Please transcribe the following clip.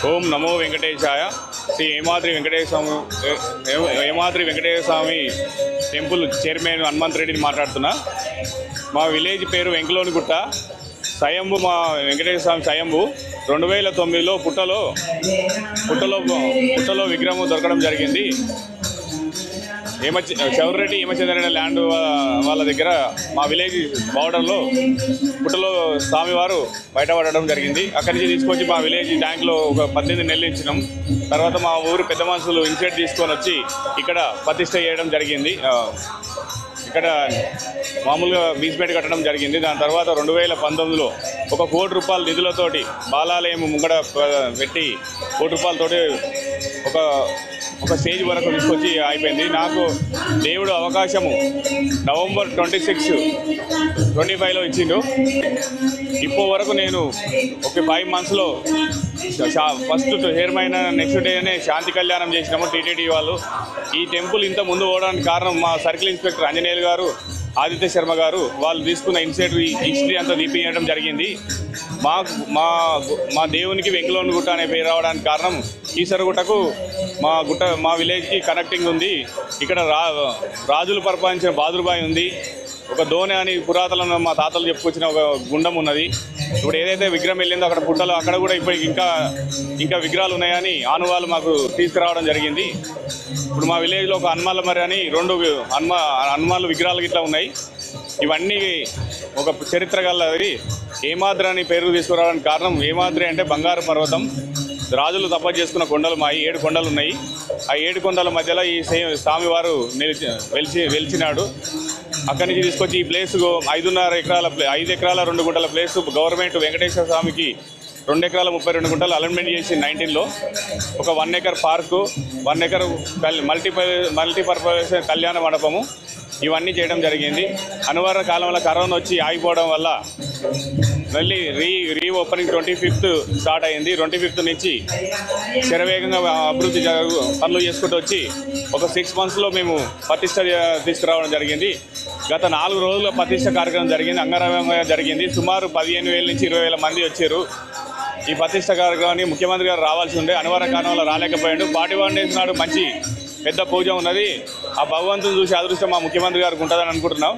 ఓం నమో వెంకటేశాయ. శ్రీ హేమాద్రి వెంకటేశ్వర స్వామి temple chairman Hanumanth రెడ్డిని మాట్లాడుతున్నా. మా విలేజ్ పేరు వెంకలోనిగుట్ట. స్వయంభు మా వెంకటేశ్వర స్వామి స్వయంభు 2009లో పుట్టలో విగ్రహం దొరకడం జరిగింది. చౌర్రెడ్డి హేమచంద్ర ల్యాండ్ వాళ్ళ దగ్గర మా విలేజ్ బార్డర్లో పుట్టలో స్వామివారు బయటపడడం జరిగింది. అక్కడి నుంచి తీసుకొచ్చి మా విలేజ్ ట్యాంక్లో ఒక 18 నెలలు ఇచ్చినాం. తర్వాత మా ఊరు పెద్ద మనుషులు ఇన్సెట్ తీసుకొని వచ్చి ఇక్కడ ప్రతిష్ట చేయడం జరిగింది. ఇక్కడ మామూలుగా బీస్మెంట్ కట్టడం జరిగింది. దాని తర్వాత 2019లో 1 కోటి రూపాయల నిధులతోటి బాలాలయం ముంగడ పెట్టి 1 కోటి రూపాయలతోటి ఒక స్టేజ్ వరకు తీసుకొచ్చి అయిపోయింది. నాకు దేవుడు అవకాశము నవంబర్ 26, 25లో ఇచ్చిండు. ఇప్పటి వరకు నేను ఒక 5 మంత్స్లో ఫస్ట్ చైర్మన్ నెక్స్ట్ డేనే శాంతి కళ్యాణం చేసినాము టీటీడీ వాళ్ళు. ఈ టెంపుల్ ఇంత ముందు పోవడానికి కారణం మా సర్కిల్ ఇన్స్పెక్టర్ ఆంజనేయులు గారు, ఆదిత్య శర్మ గారు వాళ్ళు తీసుకున్న ఇన్సైట్ హిస్టరీ అంతా తీపియడం జరిగింది. మా దేవునికి వెంకలోనిగుట్ట అనే పేరు రావడానికి కారణం ఈసరగుట్టకు మా విలేజ్కి కనెక్టింగ్ ఉంది. ఇక్కడ రాజులు పరిపాలించిన బాదురుబాయి ఉంది. ఒక దోణి అని పురాతన మా తాతలు చెప్పుకొచ్చిన ఒక గుండం ఉన్నది. ఇప్పుడు ఏదైతే విగ్రహం వెళ్ళిందో అక్కడ పుట్టలో అక్కడ కూడా ఇప్పటికి ఇంకా విగ్రహాలు ఉన్నాయని ఆనవాళ్ళు మాకు తీసుకురావడం జరిగింది. ఇప్పుడు మా విలేజ్లో ఒక హనుమాన్ల మరి అని 2 హనుమాన్లు విగ్రహాలు ఇట్లా ఉన్నాయి. ఇవన్నీ ఒక చరిత్ర గలది. హేమాద్రి అని పేరు తీసుకురావడానికి కారణం, హేమాద్రి అంటే బంగారు పర్వతం. రాజులు తపస్సు చేసుకున్న కొండలు మా 7 కొండలు ఉన్నాయి. ఆ 7 కొండల మధ్యలో ఈ స్వామివారు వెలిచినాడు. అక్కడి నుంచి తీసుకొచ్చి ఈ ప్లేస్ 5.5 ఎకరాల 5 ఎకరాల 2 గుంటల ప్లేస్ గవర్నమెంట్ వెంకటేశ్వర స్వామికి 2 ఎకరాల 32 గుంటలు అలాట్మెంట్ చేసి 19లో ఒక 1 ఎకర్ పార్కు, 1 ఎకర్ మల్టీపర్పస్ కళ్యాణ మండపము ఇవన్నీ చేయడం జరిగింది. అనివార్య కాలంలో కరోనా వచ్చి ఆగిపోవడం వల్ల మళ్ళీ రీఓపెనింగ్ 25th స్టార్ట్ అయింది. 25th నుంచి శరవేగంగా అభివృద్ధి పనులు చేసుకుంటూ వచ్చి ఒక 6 monthsలో మేము ప్రతిష్ట తీసుకురావడం జరిగింది. గత 4 రోజుల ప్రతిష్ట కార్యక్రమం జరిగింది. అంగరంగంగా జరిగింది. సుమారు 15,000 నుంచి 20,000 మంది వచ్చారు. ఈ ప్రతిష్ట కార్యక్రమాన్ని ముఖ్యమంత్రి గారు రావాల్సి ఉండే, అనివార్య కారణంలో రాలేకపోయాడు. 41 days నాడు మంచి పెద్ద పూజ ఉన్నది. ఆ భగవంతుని చూసి అదృష్టం మా ముఖ్యమంత్రి గారికి ఉంటుందని అనుకుంటున్నాం.